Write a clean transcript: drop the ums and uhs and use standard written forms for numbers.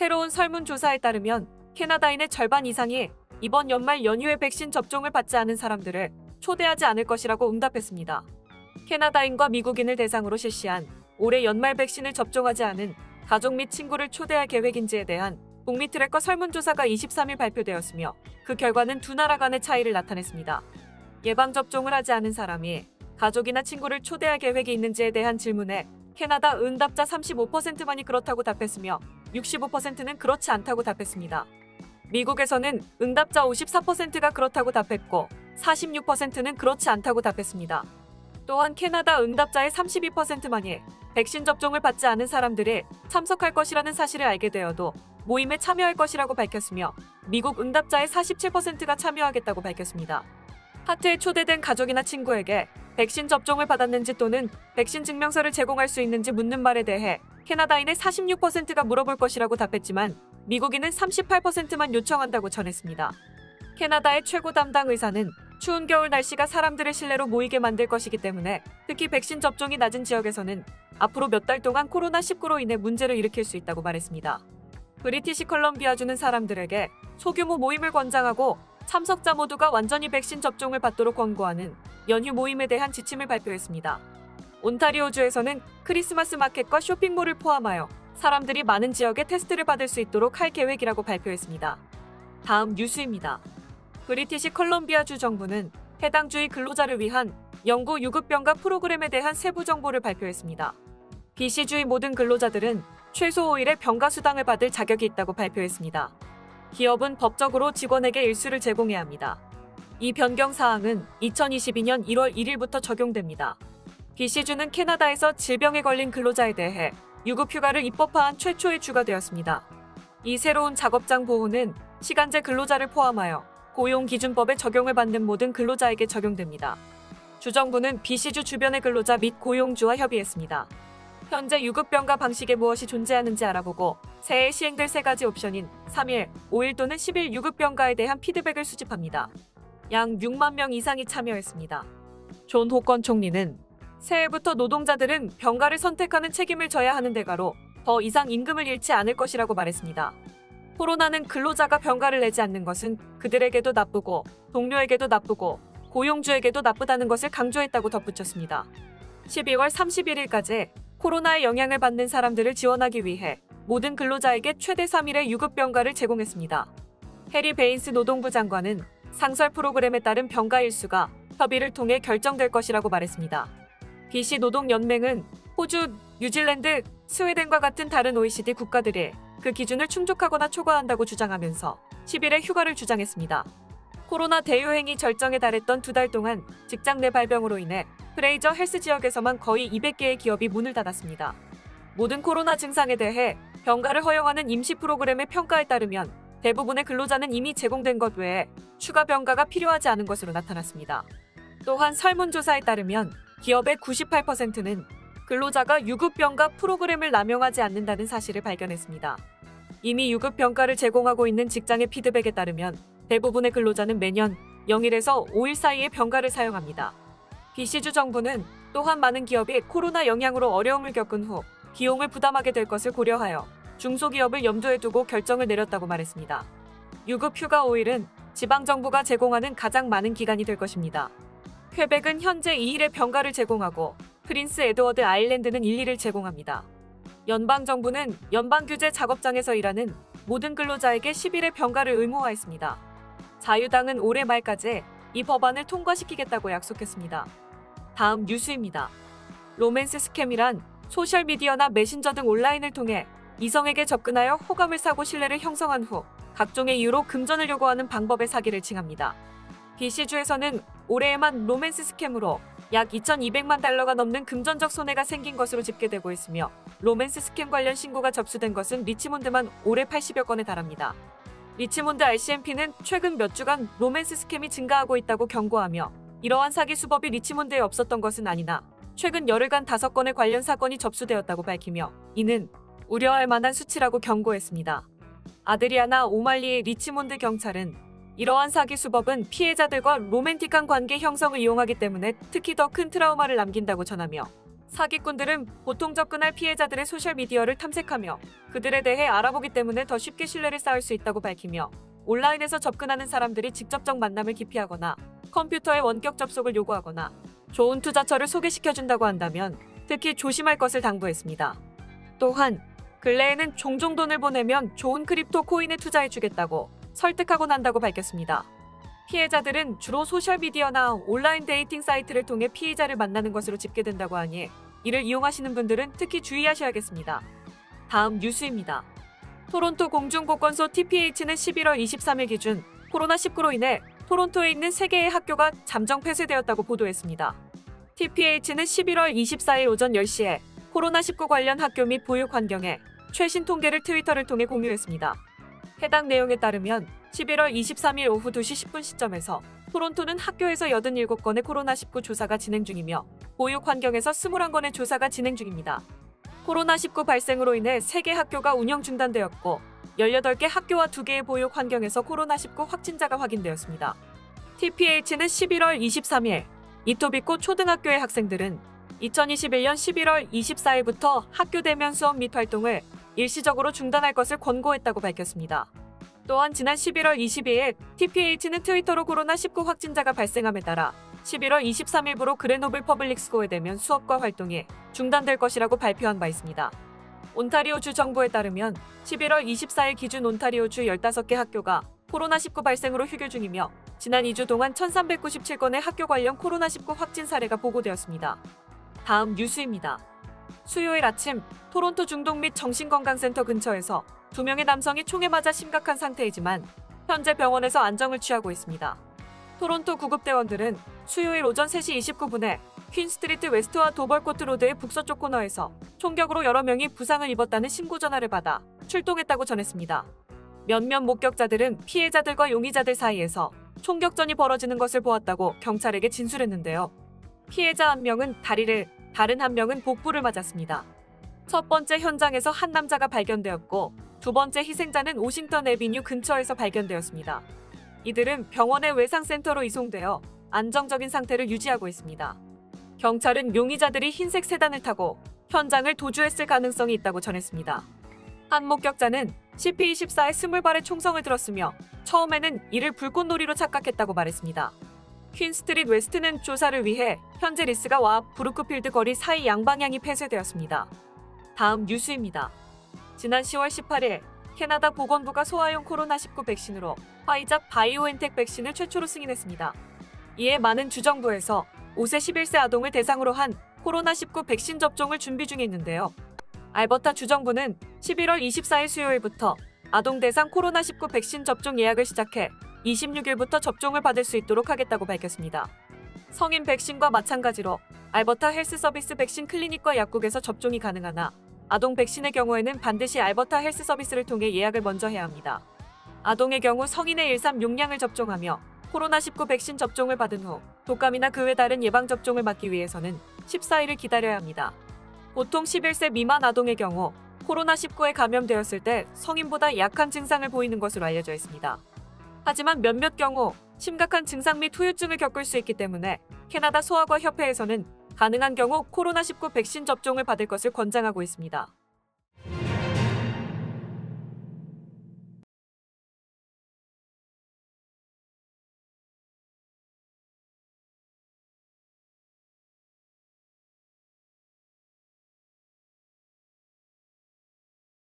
새로운 설문조사에 따르면 캐나다인의 절반 이상이 이번 연말 연휴에 백신 접종을 받지 않은 사람들을 초대하지 않을 것이라고 응답했습니다. 캐나다인과 미국인을 대상으로 실시한 올해 연말 백신을 접종하지 않은 가족 및 친구를 초대할 계획인지에 대한 북미 트래커 설문조사가 23일 발표되었으며 그 결과는 두 나라 간의 차이를 나타냈습니다. 예방접종을 하지 않은 사람이 가족이나 친구를 초대할 계획이 있는지에 대한 질문에 캐나다 응답자 35%만이 그렇다고 답했으며 65%는 그렇지 않다고 답했습니다. 미국에서는 응답자 54%가 그렇다고 답했고 46%는 그렇지 않다고 답했습니다. 또한 캐나다 응답자의 32%만이 백신 접종을 받지 않은 사람들이 참석할 것이라는 사실을 알게 되어도 모임에 참여할 것이라고 밝혔으며 미국 응답자의 47%가 참여하겠다고 밝혔습니다. 파트에 초대된 가족이나 친구에게 백신 접종을 받았는지 또는 백신 증명서를 제공할 수 있는지 묻는 말에 대해 캐나다인의 46%가 물어볼 것이라고 답했지만 미국인은 38%만 요청한다고 전했습니다. 캐나다의 최고 담당 의사는 추운 겨울 날씨가 사람들을 실내로 모이게 만들 것이기 때문에 특히 백신 접종이 낮은 지역에서는 앞으로 몇 달 동안 코로나19로 인해 문제를 일으킬 수 있다고 말했습니다. 브리티시 컬럼비아주는 사람들에게 소규모 모임을 권장하고 참석자 모두가 완전히 백신 접종을 받도록 권고하는 연휴 모임에 대한 지침을 발표했습니다. 온타리오주에서는 크리스마스 마켓과 쇼핑몰을 포함하여 사람들이 많은 지역에 테스트를 받을 수 있도록 할 계획이라고 발표했습니다. 다음 뉴스입니다. 브리티시 컬럼비아주 정부는 해당 주의 근로자를 위한 영구 유급병가 프로그램에 대한 세부 정보를 발표했습니다. BC주의 모든 근로자들은 최소 5일의 병가 수당을 받을 자격이 있다고 발표했습니다. 기업은 법적으로 직원에게 일수를 제공해야 합니다. 이 변경 사항은 2022년 1월 1일부터 적용됩니다. BC주는 캐나다에서 질병에 걸린 근로자에 대해 유급휴가를 입법화한 최초의 주가 되었습니다. 이 새로운 작업장 보호는 시간제 근로자를 포함하여 고용기준법에 적용을 받는 모든 근로자에게 적용됩니다. 주정부는 BC주 주변의 근로자 및 고용주와 협의했습니다. 현재 유급병가 방식에 무엇이 존재하는지 알아보고 새해 시행될 3가지 옵션인 3일, 5일 또는 10일 유급병가에 대한 피드백을 수집합니다. 약 6만 명 이상이 참여했습니다. 존 호건 총리는 새해부터 노동자들은 병가를 선택하는 책임을 져야 하는 대가로 더 이상 임금을 잃지 않을 것이라고 말했습니다. 코로나는 근로자가 병가를 내지 않는 것은 그들에게도 나쁘고 동료에게도 나쁘고 고용주에게도 나쁘다는 것을 강조했다고 덧붙였습니다. 12월 31일까지 코로나의 영향을 받는 사람들을 지원하기 위해 모든 근로자에게 최대 3일의 유급병가를 제공했습니다. 해리 베인스 노동부 장관은 상설 프로그램에 따른 병가 일수가 협의를 통해 결정될 것이라고 말했습니다. BC 노동연맹은 호주, 뉴질랜드, 스웨덴과 같은 다른 OECD 국가들이 그 기준을 충족하거나 초과한다고 주장하면서 10일의 휴가를 주장했습니다. 코로나 대유행이 절정에 달했던 2달 동안 직장 내 발병으로 인해 프레이저 헬스 지역에서만 거의 200개의 기업이 문을 닫았습니다. 모든 코로나 증상에 대해 병가를 허용하는 임시 프로그램의 평가에 따르면 대부분의 근로자는 이미 제공된 것 외에 추가 병가가 필요하지 않은 것으로 나타났습니다. 또한 설문조사에 따르면 기업의 98%는 근로자가 유급병가 프로그램을 남용하지 않는다는 사실을 발견했습니다. 이미 유급병가를 제공하고 있는 직장의 피드백에 따르면 대부분의 근로자는 매년 0일에서 5일 사이의 병가를 사용합니다. BC주 정부는 또한 많은 기업이 코로나 영향으로 어려움을 겪은 후 비용을 부담하게 될 것을 고려하여 중소기업을 염두에 두고 결정을 내렸다고 말했습니다. 유급휴가 5일은 지방정부가 제공하는 가장 많은 기간이 될 것입니다. 퀘벡은 현재 2일의 병가를 제공하고 프린스 에드워드 아일랜드는 1일을 제공합니다. 연방정부는 연방규제 작업장에서 일하는 모든 근로자에게 10일의 병가를 의무화했습니다. 자유당은 올해 말까지 이 법안을 통과시키겠다고 약속했습니다. 다음 뉴스입니다. 로맨스 스캠이란 소셜미디어나 메신저 등 온라인을 통해 이성에게 접근하여 호감을 사고 신뢰를 형성한 후 각종의 이유로 금전을 요구하는 방법의 사기를 칭합니다. BC주에서는 올해에만 로맨스 스캠으로 약 2,200만 달러가 넘는 금전적 손해가 생긴 것으로 집계되고 있으며 로맨스 스캠 관련 신고가 접수된 것은 리치몬드만 올해 80여 건에 달합니다. 리치몬드 RCMP는 최근 몇 주간 로맨스 스캠이 증가하고 있다고 경고하며 이러한 사기 수법이 리치몬드에 없었던 것은 아니나 최근 열흘간 5건의 관련 사건이 접수되었다고 밝히며 이는 우려할 만한 수치라고 경고했습니다. 아드리아나 오말리의 리치몬드 경찰은 이러한 사기 수법은 피해자들과 로맨틱한 관계 형성을 이용하기 때문에 특히 더 큰 트라우마를 남긴다고 전하며 사기꾼들은 보통 접근할 피해자들의 소셜미디어를 탐색하며 그들에 대해 알아보기 때문에 더 쉽게 신뢰를 쌓을 수 있다고 밝히며 온라인에서 접근하는 사람들이 직접적 만남을 기피하거나 컴퓨터에 원격 접속을 요구하거나 좋은 투자처를 소개시켜준다고 한다면 특히 조심할 것을 당부했습니다. 또한 근래에는 종종 돈을 보내면 좋은 크립토 코인에 투자해주겠다고 설득하곤 한다고 밝혔습니다. 피해자들은 주로 소셜미디어나 온라인 데이팅 사이트를 통해 피해자를 만나는 것으로 집계된다고 하니 이를 이용하시는 분들은 특히 주의하셔야겠습니다. 다음 뉴스입니다. 토론토 공중보건소 TPH는 11월 23일 기준 코로나19로 인해 토론토에 있는 3개의 학교가 잠정 폐쇄되었다고 보도했습니다. TPH는 11월 24일 오전 10시에 코로나19 관련 학교 및 보육 환경의 최신 통계를 트위터를 통해 공유했습니다. 해당 내용에 따르면 11월 23일 오후 2시 10분 시점에서 토론토는 학교에서 87건의 코로나19 조사가 진행 중이며 보육 환경에서 21건의 조사가 진행 중입니다. 코로나19 발생으로 인해 3개 학교가 운영 중단되었고 18개 학교와 2개의 보육 환경에서 코로나19 확진자가 확인되었습니다. TPH는 11월 23일 이토비코 초등학교의 학생들은 2021년 11월 24일부터 학교 대면 수업 및 활동을 일시적으로 중단할 것을 권고했다고 밝혔습니다. 또한 지난 11월 22일 TPH는 트위터로 코로나19 확진자가 발생함에 따라 11월 23일부로 그레노블 퍼블릭스쿨의 대면 수업과 활동이 중단될 것이라고 발표한 바 있습니다. 온타리오주 정부에 따르면 11월 24일 기준 온타리오주 15개 학교가 코로나19 발생으로 휴교 중이며 지난 2주 동안 1397건의 학교 관련 코로나19 확진 사례가 보고되었습니다. 다음 뉴스입니다. 수요일 아침 토론토 중동 및 정신건강센터 근처에서 2명의 남성이 총에 맞아 심각한 상태이지만 현재 병원에서 안정을 취하고 있습니다. 토론토 구급대원들은 수요일 오전 3시 29분에 퀸스트리트 웨스트와 도벌코트 로드의 북서쪽 코너에서 총격으로 여러 명이 부상을 입었다는 신고 전화를 받아 출동했다고 전했습니다. 몇몇 목격자들은 피해자들과 용의자들 사이에서 총격전이 벌어지는 것을 보았다고 경찰에게 진술했는데요. 피해자 한 명은 다리를, 다른 한 명은 복부를 맞았습니다. 첫 번째 현장에서 한 남자가 발견되었고 두 번째 희생자는 오싱턴 애비뉴 근처에서 발견되었습니다. 이들은 병원의 외상센터로 이송되어 안정적인 상태를 유지하고 있습니다. 경찰은 용의자들이 흰색 세단을 타고 현장을 도주했을 가능성이 있다고 전했습니다. 한 목격자는 CP24에 20발의 총성을 들었으며 처음에는 이를 불꽃놀이로 착각했다고 말했습니다. 퀸스트리트 웨스트는 조사를 위해 현재 리스가와 브루크필드 거리 사이 양방향이 폐쇄되었습니다. 다음 뉴스입니다. 지난 10월 18일 캐나다 보건부가 소아용 코로나19 백신으로 화이자 바이오엔텍 백신을 최초로 승인했습니다. 이에 많은 주정부에서 5세 11세 아동을 대상으로 한 코로나19 백신 접종을 준비 중에 있는데요. 알버타 주정부는 11월 24일 수요일부터 아동 대상 코로나19 백신 접종 예약을 시작해 26일부터 접종을 받을 수 있도록 하겠다고 밝혔습니다. 성인 백신과 마찬가지로 알버타 헬스 서비스 백신 클리닉과 약국에서 접종이 가능하나 아동 백신의 경우에는 반드시 알버타 헬스 서비스를 통해 예약을 먼저 해야 합니다. 아동의 경우 성인의 1.36량을 접종하며 코로나19 백신 접종을 받은 후 독감이나 그 외 다른 예방접종을 맞기 위해서는 14일을 기다려야 합니다. 보통 11세 미만 아동의 경우 코로나19에 감염되었을 때 성인보다 약한 증상을 보이는 것으로 알려져 있습니다. 하지만 몇몇 경우 심각한 증상 및 후유증을 겪을 수 있기 때문에 캐나다 소아과 협회에서는 가능한 경우 코로나19 백신 접종을 받을 것을 권장하고 있습니다.